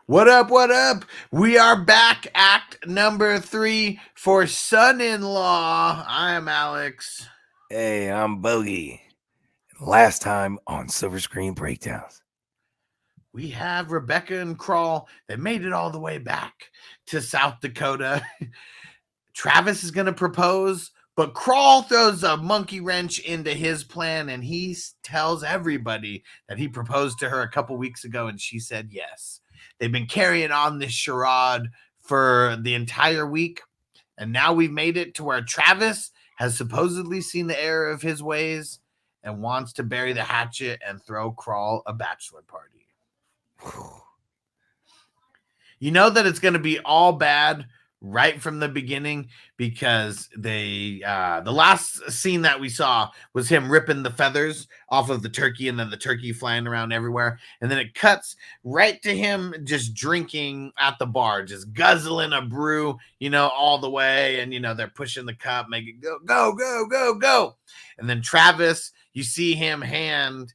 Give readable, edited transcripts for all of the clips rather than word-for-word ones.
What up? What up? We are back, act number 3 for Son-in-Law. I am Alex. Hey, I'm Bogey. Last time on Silver Screen Breakdowns. We have Rebecca and Crawl. They made it all the way back to South Dakota. Travis is going to propose, but Crawl throws a monkey wrench into his plan, and he tells everybody that he proposed to her a couple weeks ago, and she said yes. They've been carrying on this charade for the entire week, and now we've made it to where Travis has supposedly seen the error of his ways and wants to bury the hatchet and throw Crawl a bachelor party. You know that it's going to be all bad right from the beginning because the last scene that we saw was him ripping the feathers off of the turkey and then the turkey flying around everywhere. And then it cuts right to him just drinking at the bar, just guzzling a brew, all the way. And, they're pushing the cup, make it go, go, go, go, go. And then Travis, you see him hand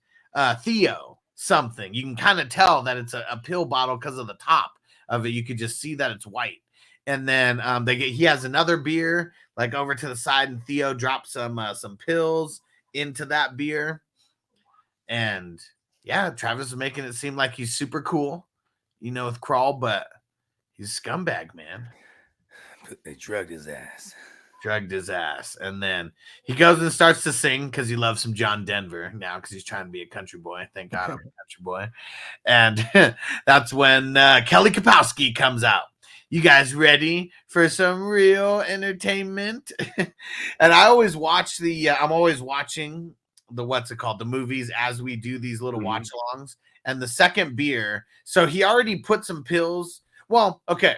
Theo something. You can kind of tell that it's a pill bottle because of the top of it. You could just see that it's white. And then he has another beer like over to the side, and Theo drops some pills into that beer. And yeah, Travis is making it seem like he's super cool, with Crawl, but he's a scumbag, man. They drugged his ass. And then he goes and starts to sing because he loves some John Denver now because he's trying to be a country boy. Thank God I'm a country boy. And that's when Kelly Kapowski comes out. You guys ready for some real entertainment? And I always watch I'm always watching the movies as we do these little watch alongs. And the second beer, so he already put some pills. Well, okay.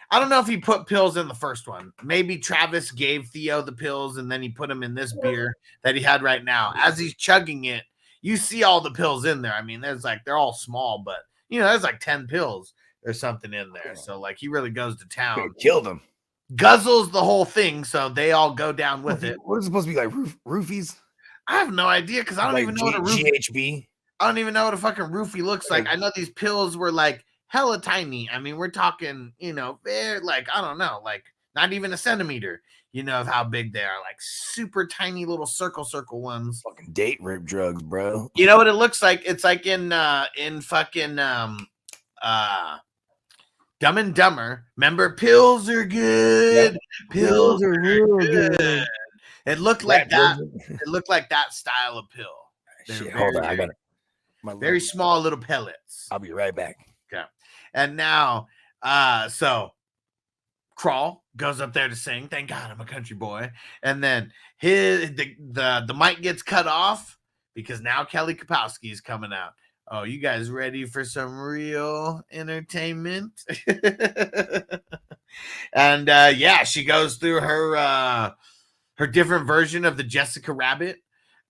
I don't know if he put pills in the first one. Maybe Travis gave Theo the pills and then he put them in this beer that he had right now. As he's chugging it, you see all the pills in there. I mean, they're all small, but there's like 10 pills. There's something in there. So he really goes to town. Killed them. Guzzles the whole thing, so they all go down with it. What is it supposed to be like? Roofies? I have no idea because I don't even know what a roofie. GHB. I don't even know what a fucking roofie looks like. I know these pills were like hella tiny. I mean, we're talking, they're like, I don't know, like not even a centimeter, of how big they are. Like super tiny little circle ones. Fucking date rape drugs, bro. You know what it looks like? It's like in fucking Dumb and Dumber. Remember, pills are good. Yep. Pills are real good. It looked like that. It looked like that style of pill. Shit, hold on, I got it. Very small little pellets. I'll be right back. Okay. And now, so Crawl goes up there to sing. Thank God I'm a country boy. And then the mic gets cut off because now Kelly Kapowski is coming out. Oh, you guys ready for some real entertainment? And she goes through her different version of the Jessica Rabbit.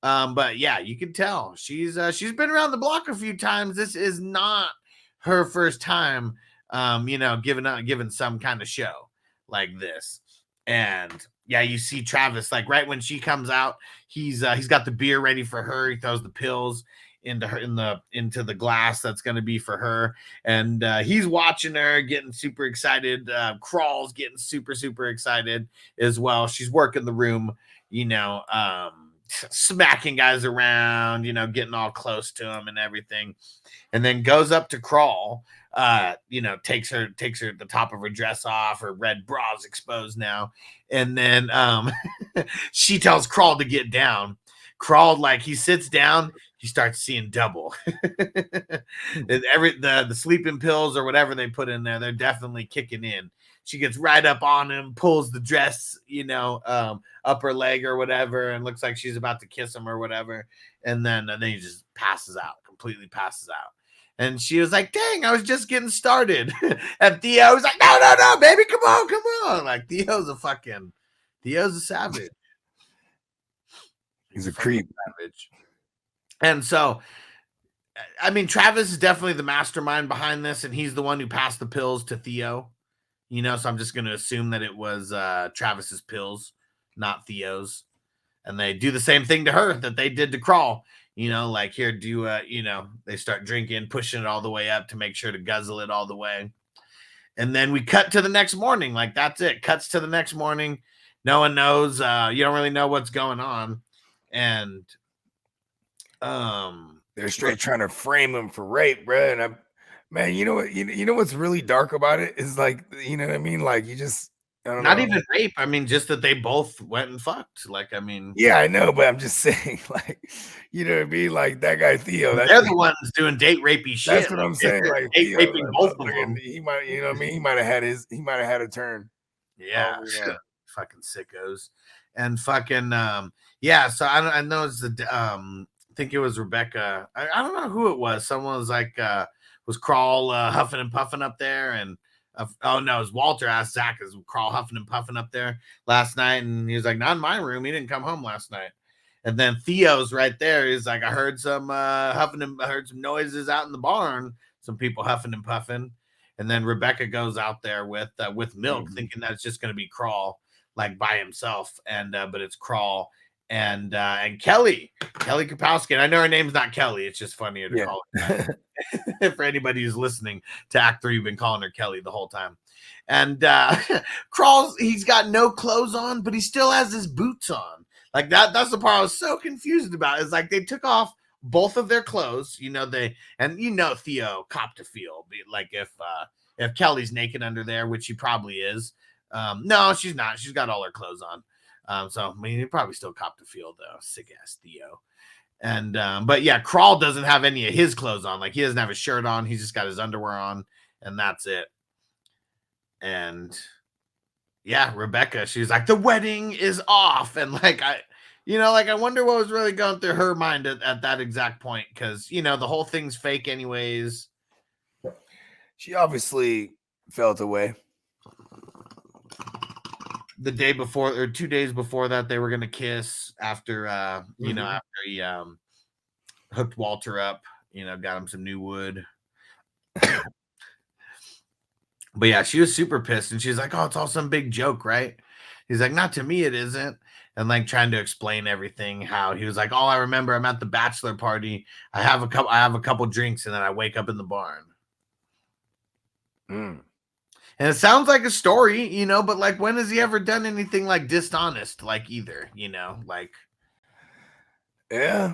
But yeah, you can tell she's been around the block a few times. This is not her first time, given some kind of show like this. And yeah, you see Travis like right when she comes out, he's got the beer ready for her. He throws the pills into the glass that's going to be for her, and he's watching her getting super excited. Crawl's getting super excited as well. She's working the room, smacking guys around, getting all close to him and everything, and then goes up to Crawl, takes her the top of her dress off, her red bra's exposed now, and then she tells Crawl to get down. Crawl, like he sits down, he starts seeing double. The sleeping pills or whatever they put in there, they're definitely kicking in. She gets right up on him, pulls the dress, up her leg or whatever, and looks like she's about to kiss him or whatever. And then he just completely passes out. And she was like, dang, I was just getting started. And Theo was like, no, baby, come on. Like Theo's a savage. He's a creep. Savage. And so, I mean, Travis is definitely the mastermind behind this, and he's the one who passed the pills to Theo. So I'm just going to assume that it was Travis's pills, not Theo's. And they do the same thing to her that they did to Crawl. like here, do they start drinking, pushing it all the way up to make sure to guzzle it all the way. And then we cut to the next morning. Like, that's it. Cuts to the next morning. No one knows. You don't really know what's going on. And they're straight trying to frame him for rape, bro. And man, you know what? You know what's really dark about it is like, you know what I mean? Like, you just, I don't not know. even rape. I mean, just that they both went and fucked. Like, I mean, yeah, I know, but I'm just saying, like, you know what I mean? Like that guy Theo, they're the ones doing date rapey shit. that's what I'm saying. Like date Theo, raping both of them. he might, you know what I mean? He might have had a turn. Yeah, fucking sickos, and fucking yeah. So I know it's the I think it was Rebecca. I don't know who it was. Someone was like was Crawl huffing and puffing up there, and oh no, it was Walter asked Zack, is Crawl huffing and puffing up there last night, and he was like, not in my room. He didn't come home last night. And then Theo's right there. He's like, I heard some huffing and I heard some noises out in the barn. Some people huffing and puffing. And then Rebecca goes out there with Milk, thinking that it's just going to be Crawl, like by himself, and but it's Crawl and Kelly Kapowski. And I know her name's not Kelly; it's just funnier to call her. For anybody who's listening to Act 3, you've been calling her Kelly the whole time. And Crawl's, he's got no clothes on, but he still has his boots on. Like that's the part I was so confused about. Is like they took off both of their clothes, Theo copped a feel. Like if Kelly's naked under there, which she probably is. No, she's not. She's got all her clothes on. So I mean, he probably still copped a feel though. Sick ass Theo. And but yeah, Crawl doesn't have any of his clothes on. Like he doesn't have a shirt on. He's just got his underwear on, and that's it. And yeah, Rebecca, she's like, the wedding is off, and like I wonder what was really going through her mind at that exact point, because the whole thing's fake anyways. She obviously felt away. The day before, or 2 days before that, they were gonna kiss after after he hooked Walter up, got him some new wood. But yeah, she was super pissed, and she's like, oh, it's all some big joke, right? He's like, not to me, it isn't. And like trying to explain everything, how he was like, all I remember, I'm at the bachelor party. I have a couple drinks, and then I wake up in the barn. And it sounds like a story, but like, when has he ever done anything like dishonest, like either, like. Yeah.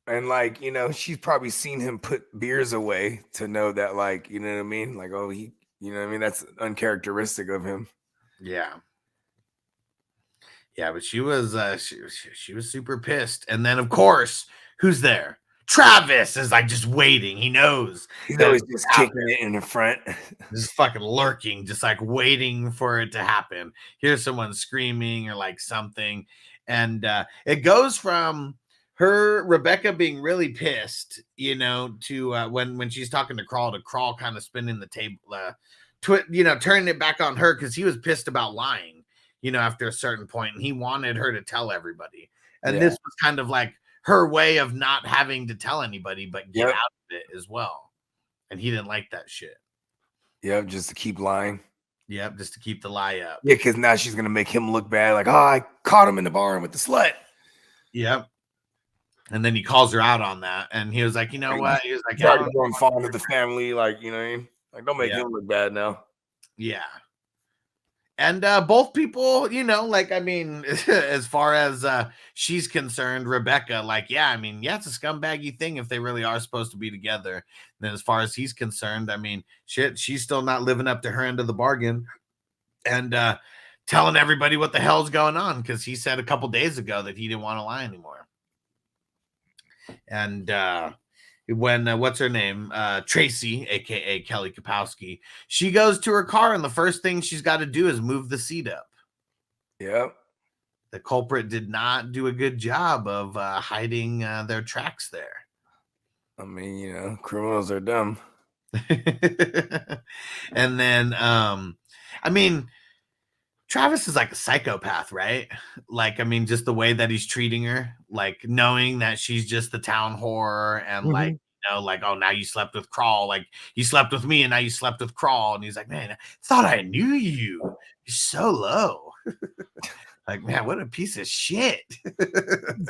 And like, she's probably seen him put beers away to know that, like, you know what I mean? Like, oh, he, you know what I mean? That's uncharacteristic of him. Yeah. Yeah, but she was she was super pissed. And then of course, who's there? Travis is like just waiting. He knows. He's always just kicking it in the front. Just fucking lurking, just like waiting for it to happen. Here's someone screaming or like something. And it goes from Rebecca being really pissed, to when she's talking to Crawl kind of spinning the table, turning it back on her, because he was pissed about lying, after a certain point, and he wanted her to tell everybody. And this was kind of like her way of not having to tell anybody, but get out of it as well. And he didn't like that shit. Yep, just to keep lying. Yep, just to keep the lie up. Yeah, because now she's gonna make him look bad, like, oh, I caught him in the barn with the slut. Yep. And then he calls her out on that, and he was like, you know what? He was like, I'm fond of the family, like, you know what I mean? Like, don't make him look bad now. Yeah. And both people, like, I mean, as far as she's concerned, Rebecca, like, it's a scumbaggy thing if they really are supposed to be together. And then as far as he's concerned, I mean, shit, she's still not living up to her end of the bargain and telling everybody what the hell's going on, because he said a couple days ago that he didn't want to lie anymore. And when what's her name, Tracy, aka Kelly Kapowski, she goes to her car, and the first thing she's got to do is move the seat up. Yep. The culprit did not do a good job of hiding their tracks there. I mean, criminals are dumb. And then Travis is like a psychopath, right? Like, I mean, just the way that he's treating her, like knowing that she's just the town whore, and like, like, oh, now you slept with Crawl, like you slept with me and now you slept with Crawl. And he's like, man, I thought I knew you. You're so low. Like, man, what a piece of shit.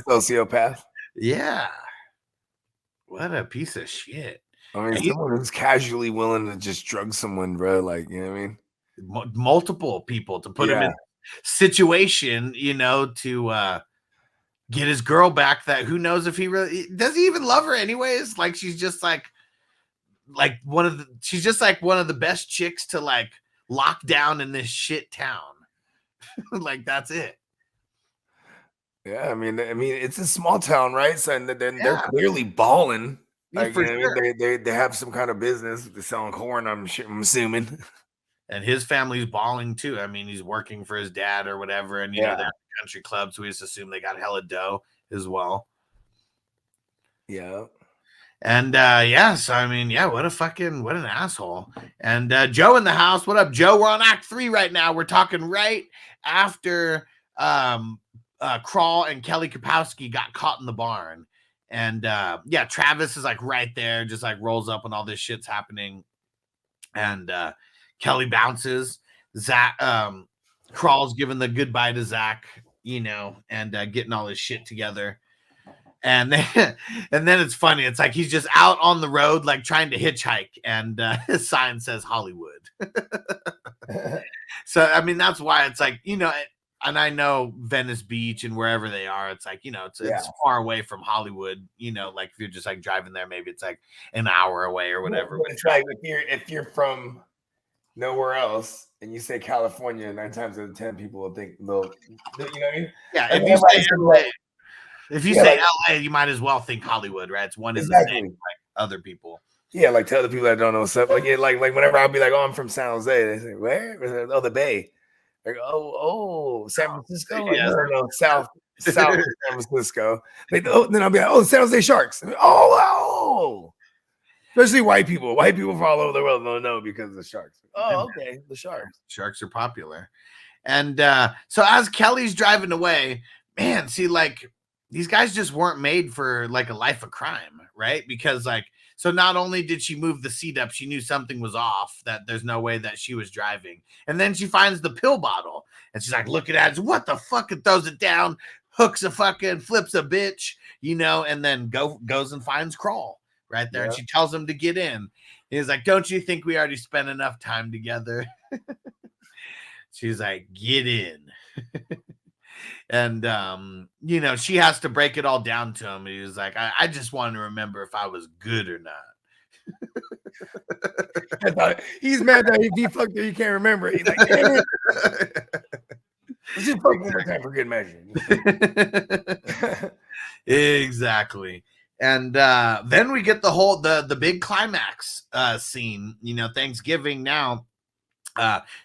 Sociopath. Yeah. What a piece of shit. I mean, someone who's casually willing to just drug someone, bro. Like, you know what I mean? Multiple people to put him in situation, to get his girl back. That who knows if he really does he even love her anyways? Like she's just like she's just like one of the best chicks to like lock down in this shit town. Like that's it. Yeah, I mean, it's a small town, right? So and then they're clearly balling. Like, for you know sure. what I mean? They have some kind of business. They're selling corn, I'm assuming. And his family's balling too. I mean, he's working for his dad or whatever, and they're at the country club, so we just assume they got hella dough as well. Yeah. And so I mean, what an asshole. And Joe in the house. What up, Joe? We're on Act 3 right now. We're talking right after Crawl and Kelly Kapowski got caught in the barn. And Travis is like right there, just like rolls up when all this shit's happening. And Kelly bounces. Zack Crawl's giving the goodbye to Zack, and getting all his shit together. And then it's funny. It's like he's just out on the road, like trying to hitchhike, and his sign says Hollywood. So I mean, that's why it's like, and I know Venice Beach and wherever they are, it's like, it's far away from Hollywood. Like if you're just like driving there, maybe it's like an hour away or whatever. But it's like if you're from nowhere else and you say California, 9 times out of 10 people will think you know what I mean? Yeah, if you say LA, you might as well think Hollywood, right? It's one is the same like other people. Yeah, like tell the people that don't know stuff. Like like whenever I'll be like, oh, I'm from San Jose, they say, where? Oh, the Bay. Like, oh, San Francisco? Like, no, south of San Francisco. Like, then I'll be like, oh, San Jose Sharks. Oh. Especially white people. White people from all over the world don't know because of the Sharks. Oh, okay, the Sharks. Sharks are popular. And so as Kelly's driving away, man, see, like, these guys just weren't made for like a life of crime, right? Because like, so not only did she move the seat up, she knew something was off, that there's no way that she was driving. And then she finds the pill bottle and she's like, looking at it, what the fuck? And throws it down, hooks a fucking, flips a bitch, and then goes and finds Crawl right there. And she tells him to get in. He's like, don't you think we already spent enough time together? She's like, get in. And, she has to break it all down to him. He was like, I just want to remember if I was good or not. He's mad that if he fucked her, he can't remember it. He's like, damn it. Let's just fuck one more time for good measure. Exactly. And then we get the big climax scene, Thanksgiving now.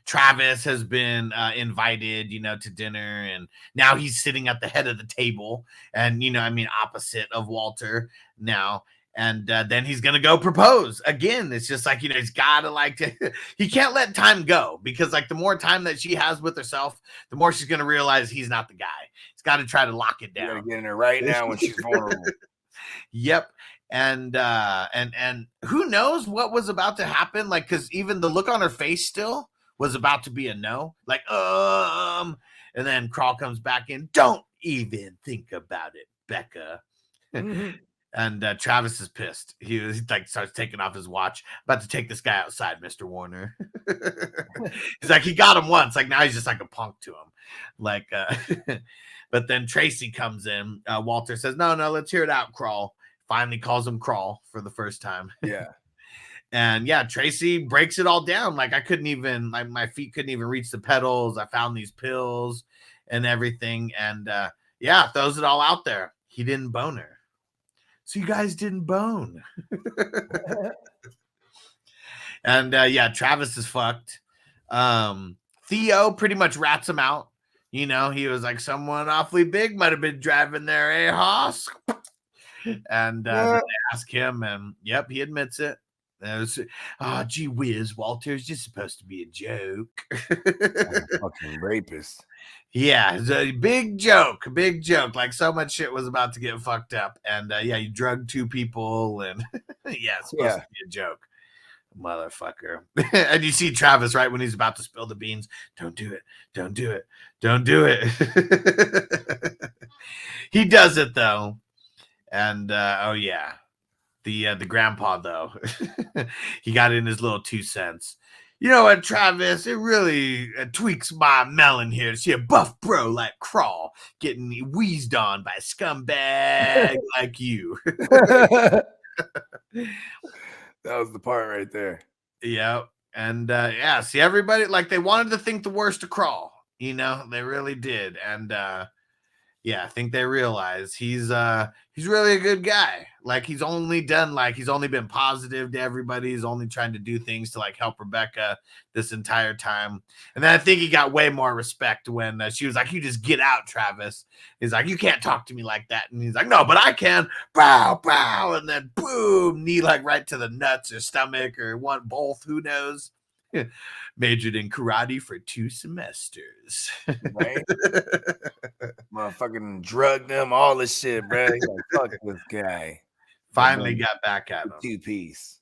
Travis has been invited, to dinner, and now he's sitting at the head of the table, and opposite of Walter now. And then he's gonna go propose again. It's just like, he's gotta he can't let time go, because like the more time that she has with herself, the more she's gonna realize he's not the guy. He's got to try to lock it down. You gotta get in her right now when she's vulnerable. Yep. And who knows what was about to happen? Like, because even the look on her face still was about to be a no. Like, and then Crawl comes back in. Don't even think about it, Becca. Mm-hmm. And Travis is pissed. He like starts taking off his watch. About to take this guy outside, Mr. Warner. He's like, he got him once. Like now he's just like a punk to him. Like, but then Tracy comes in. Walter says, no, let's hear it out, Crawl. Finally calls him Crawl for the first time. Yeah. And Tracy breaks it all down. Like I couldn't even, like my feet couldn't even reach the pedals. I found these pills and everything. And throws it all out there. He didn't bone her. So you guys didn't bone. And Travis is fucked. Theo pretty much rats him out. He was like, someone awfully big might have been driving there, Hoss? And they ask him, and he admits it. Gee whiz, Walter's just supposed to be a joke. Fucking rapist. Yeah, it's a big joke. Like so much shit was about to get fucked up. And you drugged 2 people, and it's supposed to be a joke. Motherfucker. And you see Travis right when he's about to spill the beans. Don't do it. He does it though. And oh yeah, the grandpa though, he got in his little 2 cents. You know what, Travis? It really tweaks my melon here to see a buff bro like Crawl getting wheezed on by a scumbag like you. That was the part right there. Yep. And yeah, see, everybody, like, they wanted to think the worst of Crawl. You know, they really did. And yeah, I think they realize he's really a good guy. Like, he's only been positive to everybody. He's only trying to do things to like help Rebecca this entire time. And then I think he got way more respect when she was like, "You just get out, Travis." He's like, "You can't talk to me like that." And he's like, "No, but I can." Bow, bow, and then boom, knee like right to the nuts or stomach or one both. Who knows? Majored in karate for 2 semesters. Right? Motherfucking drugged them, all this shit, bro. He's like, fuck this guy. Finally got back at him. 2-piece.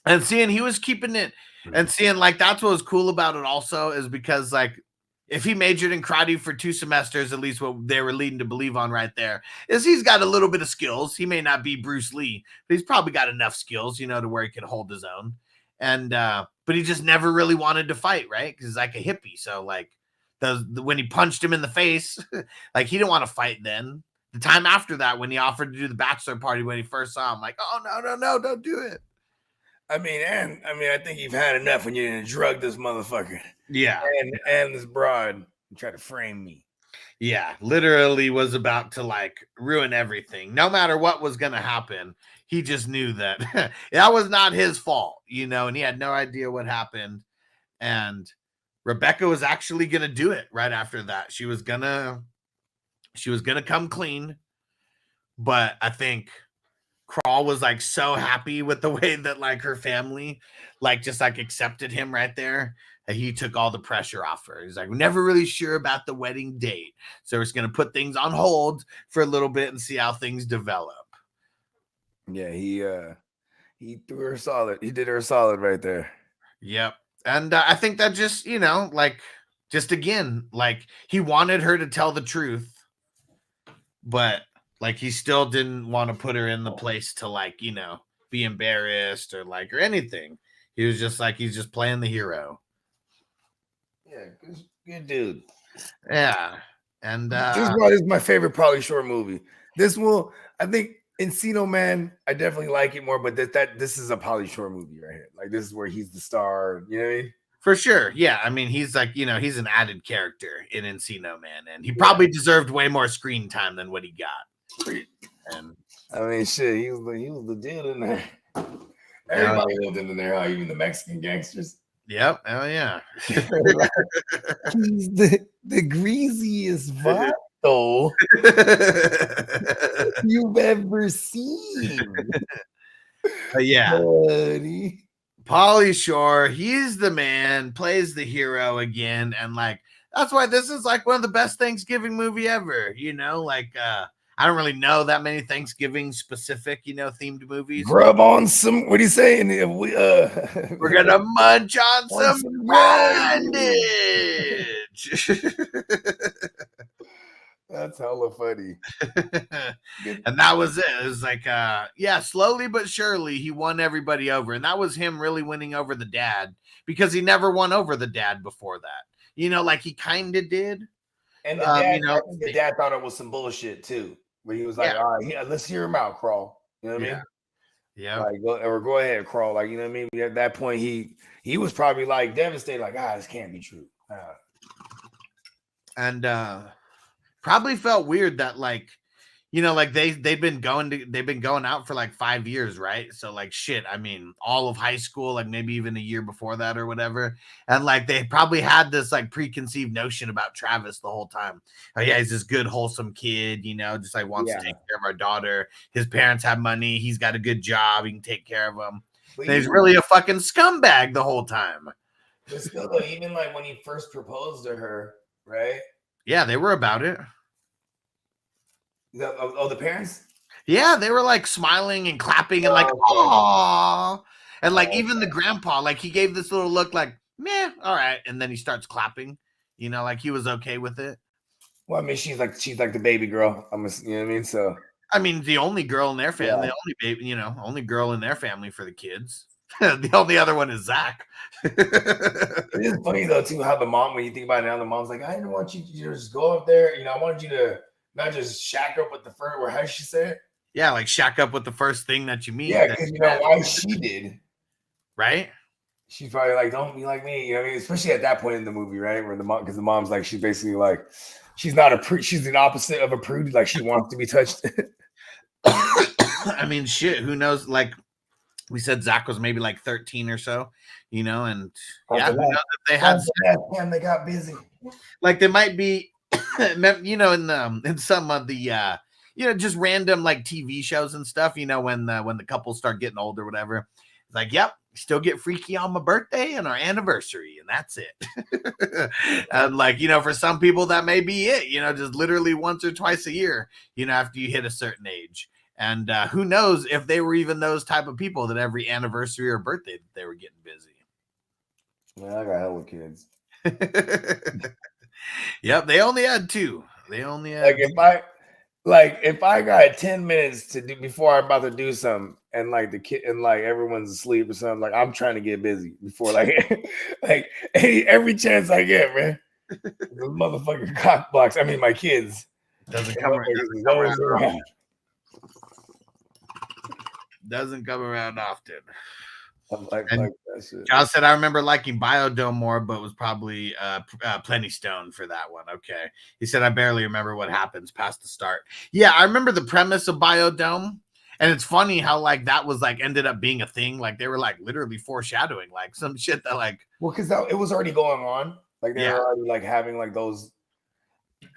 And seeing he was keeping it and seeing like that's what was cool about it also is because like if he majored in karate for 2 semesters, at least what they were leading to believe on right there is he's got a little bit of skills. He may not be Bruce Lee, but he's probably got enough skills, you know, to where he can hold his own. And but he just never really wanted to fight, right? Because he's like a hippie. So like when he punched him in the face, like he didn't want to fight then. The time after that, when he offered to do the bachelor party when he first saw him, like, "Oh no, don't do it." I mean, I think you've had enough when you're gonna drug this motherfucker. Yeah. And this broad and try to frame me. Yeah, literally was about to like ruin everything. No matter what was gonna happen, he just knew that that was not his fault, you know, and he had no idea what happened. And Rebecca was actually gonna do it right after that. She was gonna come clean, but I think Crawl was like so happy with the way that like her family like just like accepted him right there that he took all the pressure off her. He's like, "We're never really sure about the wedding date, so we're just gonna put things on hold for a little bit and see how things develop." Yeah, he threw her solid. He did her solid right there. Yep. And I think that just, you know, like just again, like he wanted her to tell the truth, but like he still didn't want to put her in the place to like, you know, be embarrassed or like or anything. He was just like he's just playing the hero. Yeah, good dude. Yeah. And this is my favorite Pauly Shore movie. This will, I think Encino Man, I definitely like it more, but this is a Pauly Shore movie right here. Like this is where he's the star, you know what I mean? For sure. Yeah. I mean, he's like, you know, he's an added character in Encino Man, and he probably deserved way more screen time than what he got. And I mean, shit, he was the dude in there. Everybody lived in there, even the Mexican gangsters. Yep. Oh yeah. He's the greasiest vato you've ever seen. Yeah. Buddy. Pauly Shore, he's the man, plays the hero again, and like that's why this is like one of the best Thanksgiving movie ever. You know, like I don't really know that many Thanksgiving specific, you know, themed movies. Grub on some. What are you saying? We're gonna munch on some grindage. That's hella funny. And that was it. It was like, yeah, slowly but surely he won everybody over. And that was him really winning over the dad because he never won over the dad before that. You know, like he kind of did. And the dad, you know, the dad thought it was some bullshit too. Where he was like, all right, let's hear him out, Crawl. You know what I mean? Yeah. Like, go ahead, Crawl. Like, you know what I mean? At that point, he was probably like devastated, like, this can't be true. And probably felt weird that like, you know, like they've been going out for like 5 years, right? So like shit, I mean, all of high school, like maybe even a year before that or whatever. And like they probably had this like preconceived notion about Travis the whole time. Oh yeah, he's this good, wholesome kid, you know, just like wants to take care of our daughter. His parents have money, he's got a good job, he can take care of them. He's really a fucking scumbag the whole time. But still though, even like when he first proposed to her, right? Yeah, they were about it. The parents? Yeah, they were like smiling and clapping and like, aww. And like even the grandpa, like he gave this little look like, meh, all right. And then he starts clapping, you know, like he was okay with it. Well, I mean, she's like the baby girl. You know what I mean? So I mean, the only girl in their family, the only baby, you know, only girl in their family for the kids. The only other one is Zack. It is funny though too how the mom, when you think about it now, the mom's like, I didn't want you to just go up there. You know, I wanted you to not just shack up with the first. Or how did she say it? Yeah, like shack up with the first thing that you meet. Yeah, because you know why she did, right? She's probably like, don't be like me. You know what I mean? Especially at that point in the movie, right? Where the mom, because the mom's like, she's basically like, she's not a prude. She's the opposite of a prude. Like she wants to be touched. I mean, shit. Who knows? Like we said, Zack was maybe like 13 or so, you know, and yeah, who knows if they had. And they got busy. Like they might be, you know, in some of the you know, just random like TV shows and stuff. You know, when the couples start getting old or whatever, it's like, yep, still get freaky on my birthday and our anniversary, and that's it. And like, you know, for some people that may be it. You know, just literally once or twice a year. You know, after you hit a certain age. And who knows if they were even those type of people that every anniversary or birthday that they were getting busy. Yeah, I got hella kids. Yep, they only had 2. They only had if I got 10 minutes to do before I'm about to do something, and like the kid and like everyone's asleep or something, like I'm trying to get busy before like like every chance I get, man. The motherfucking cock blocks. I mean, my kids doesn't come around. Doesn't come around often. Like that shit. Josh said, I remember liking Biodome more, but was probably Plenty Stone for that one. Okay. He said, I barely remember what happens past the start. Yeah, I remember the premise of Biodome. And it's funny how like that was like ended up being a thing. Like they were like literally foreshadowing like some shit that like. Well, because it was already going on. Like they were already like having like those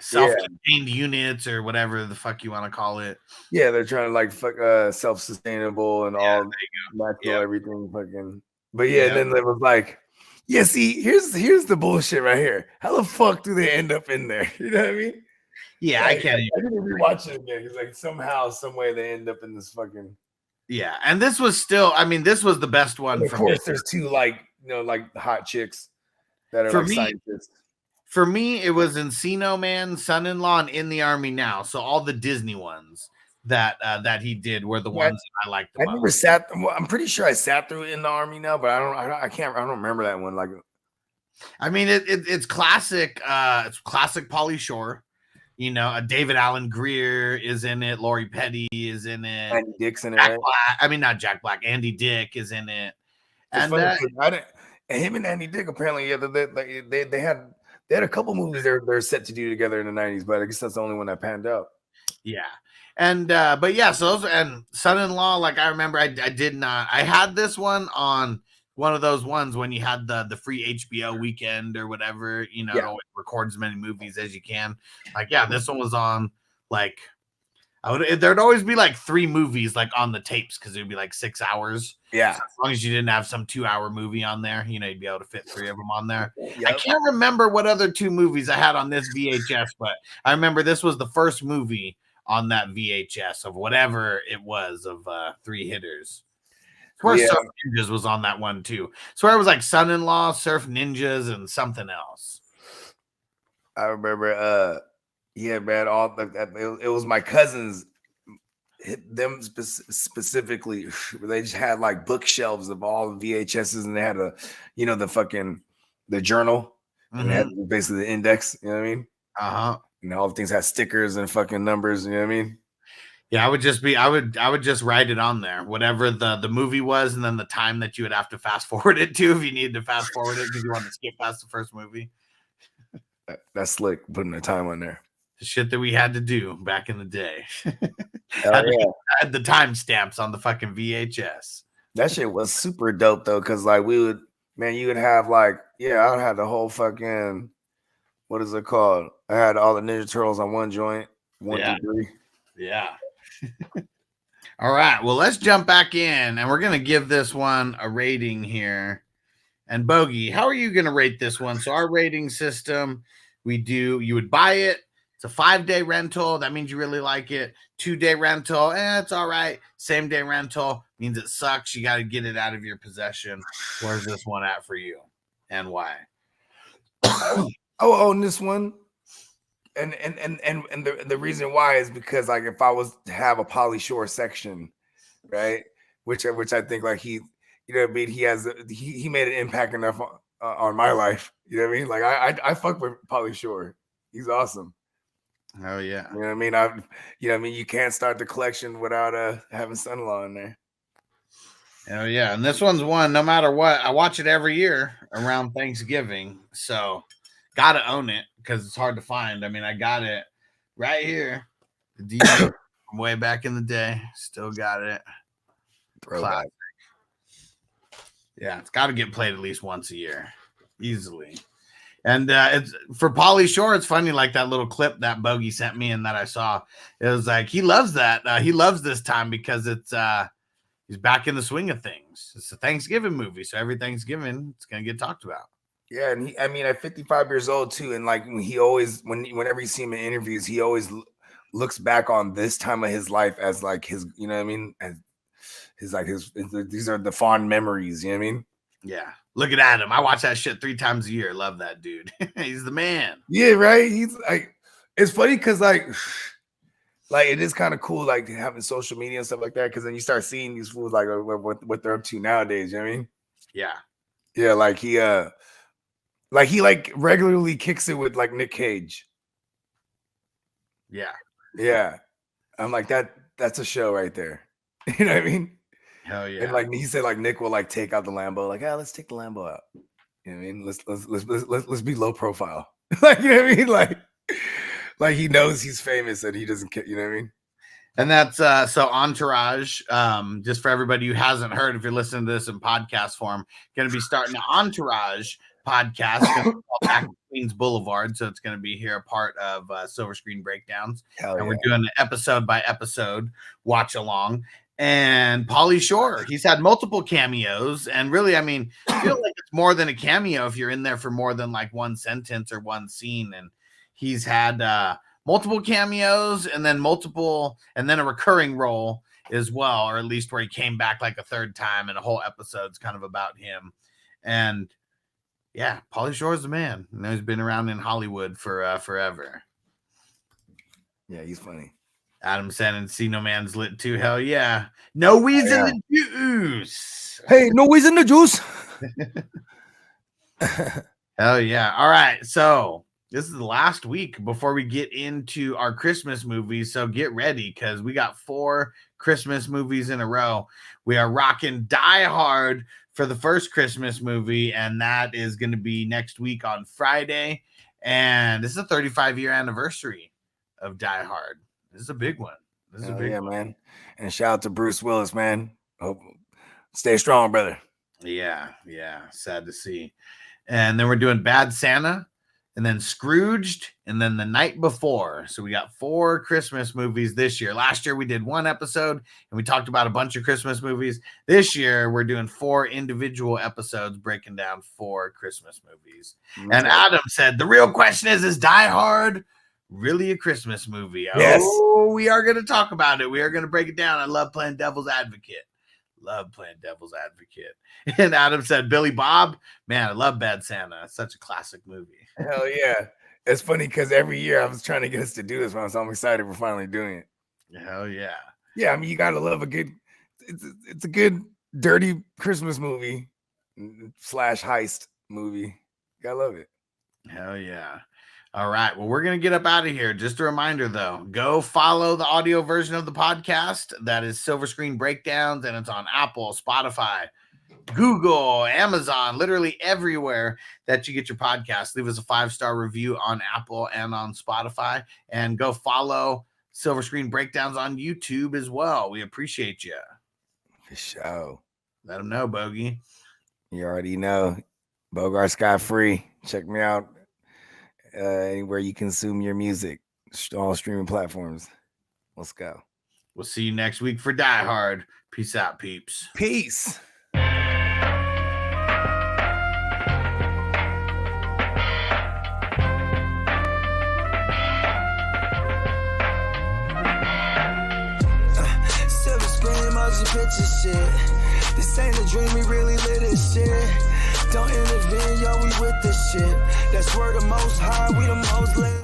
self-contained units or whatever the fuck you want to call it. Yeah, they're trying to like fuck self-sustainable and all natural everything fucking. But and then it was like, see, here's the bullshit right here. How the fuck do they end up in there? You know what I mean? Yeah, like, I can't even rewatch it again. It's like somehow, some way they end up in this fucking. Yeah, and this was still, I mean, this was the best one. Of course, there's 2 like like hot chicks that are for like me, scientists. For me, it was Encino Man, Son-in-Law, and In the Army Now. So all the Disney ones that he did were the ones that I liked. I never sat. I'm pretty sure I sat through In the Army Now, but I don't remember that one. Like, I mean, it's classic. It's classic Pauly Shore. You know, David Allen Greer is in it. Lori Petty is in it. Andy Dick's in it. Jack Black, I mean, not Jack Black. Andy Dick is in it. And him and Andy Dick apparently, they had a couple movies they're set to do together in the 90s, but I guess that's the only one that panned out. Yeah. And but yeah, so those, and Son-in-Law, like I remember I did not, I had this one on one of those ones when you had the free HBO weekend or whatever, you know, to always record as many movies as you can. Like, yeah, this one was on like there'd always be like 3 movies like on the tapes because it would be like 6 hours. Yeah. So as long as you didn't have some 2-hour movie on there, you know, you'd be able to fit 3 of them on there. Yep. I can't remember what other 2 movies I had on this VHS, but I remember this was the first movie on that VHS of whatever it was of 3 hitters. Where Surf Ninjas was on that one too. So it was like Son-in-Law, Surf Ninjas, and something else. I remember man, it was my cousins, them specifically. They just had like bookshelves of all the VHSs, and they had the journal, and they had basically the index. You know what I mean? And all the things had stickers and fucking numbers. You know what I mean? Yeah, I would just write it on there, whatever the movie was, and then the time that you would have to fast forward it to if you needed to fast forward it because you wanted to skip past the first movie. That's slick, putting the time on there. The shit that we had to do back in the day. Had the timestamps on the fucking VHS. That shit was super dope though, because like you would have like, I would have the whole fucking, what is it called? I had all the Ninja Turtles on one joint, 1 through 3. Yeah. All right. Well, let's jump back in, and we're gonna give this one a rating here. And Bogey, how are you gonna rate this one? So our rating system, you would buy it. It's a 5-day rental. That means you really like it. 2-day rental, it's all right. Same day rental means it sucks. You got to get it out of your possession. Where's this one at for you, and why? I will own this one. the reason why is because like if I was to have a Pauly Shore section, right, which I think like he, you know what I mean, he made an impact enough on my life, you know what I mean, like I fuck with Pauly Shore, he's awesome. Oh yeah, you know what I mean, you can't start the collection without having son-in-law in there. Oh yeah, and this one's one. No matter what, I watch it every year around Thanksgiving, so gotta own it because it's hard to find. I mean, I got it right here, the DVD from way back in the day. Still got it. Throwback. Yeah, it's got to get played at least once a year, easily. And it's for Pauly Shore. It's funny, like that little clip that Bogey sent me and that I saw. It was like he loves that. He loves this time because it's. He's back in the swing of things. It's a Thanksgiving movie, so every Thanksgiving it's gonna get talked about. Yeah, and at 55 years old too, and like whenever you see him in interviews, he always looks back on this time of his life as like his, you know what I mean, as these are the fond memories. You know what I mean? Yeah. Look at Adam. I watch that shit 3 times a year. Love that dude. He's the man. Yeah, right. He's like, it's funny because like it is kind of cool, like having social media and stuff like that, because then you start seeing these fools like what they're up to nowadays. You know what I mean? Yeah, like he regularly kicks it with like Nick Cage. Yeah. I'm like that's a show right there. You know what I mean? Hell yeah. And like he said, like Nick will like take out the Lambo, like, let's take the Lambo out. You know what I mean? Let's be low profile. Like, you know what I mean? Like he knows he's famous and he doesn't care, you know what I mean? And that's so Entourage, just for everybody who hasn't heard, if you're listening to this in podcast form, going to be starting an Entourage podcast back to Queens Boulevard. So it's going to be here a part of Silver Screen Breakdowns. We're doing an episode by episode watch along. And Pauly Shore, he's had multiple cameos. And really, I mean, I feel like it's more than a cameo if you're in there for more than like one sentence or one scene. And he's had multiple cameos and then a recurring role as well, or at least where he came back like a third time and a whole episode's kind of about him. And yeah, Pauly Shore's the man. You know, he's been around in Hollywood for forever. Yeah, he's funny. Adam said, and See No Man's lit too. Hell yeah. No Weasel in the juice. Hey, no Weasel in the juice. Hell yeah. All right. So this is the last week before we get into our Christmas movies. So get ready because we got 4 Christmas movies in a row. We are rocking Die Hard for the first Christmas movie, and that is going to be next week on Friday. And this is a 35-year anniversary of Die Hard. This is a big one. This is a big one, man. And shout out to Bruce Willis, man. Hope stay strong, brother. Yeah. Sad to see. And then we're doing Bad Santa, and then Scrooged, and then The Night Before. So we got 4 Christmas movies this year. Last year we did 1 episode, and we talked about a bunch of Christmas movies. This year we're doing 4 individual episodes breaking down 4 Christmas movies. Mm-hmm. And Adam said, the real question is Die Hard really a Christmas movie? Yes. Oh, we are going to talk about it. We are going to break it down. I love playing devil's advocate. And Adam said, Billy Bob, man, I love Bad Santa. It's such a classic movie. Hell yeah. It's funny because every year I was trying to get us to do this one, so I'm excited we're finally doing it. Hell yeah. Yeah, I mean, you got to love it's a good dirty Christmas movie / heist movie. You got to love it. Hell yeah. All right. Well, we're going to get up out of here. Just a reminder, though, go follow the audio version of the podcast. That is Silver Screen Breakdowns, and it's on Apple, Spotify, Google, Amazon, literally everywhere that you get your podcast. Leave us a 5-star review on Apple and on Spotify, and go follow Silver Screen Breakdowns on YouTube as well. We appreciate you. For sure. Let them know, Bogey. You already know. Bogard Scott Free. Check me out. Anywhere you consume your music, all streaming platforms. Let's go. We'll see you next week for Die Hard. Peace out, peeps. Peace. Silver screen, motion picture shit. This ain't a dream, we really lit this shit. Don't intervene, yo, we with this shit. That's where the most high, we the most lit.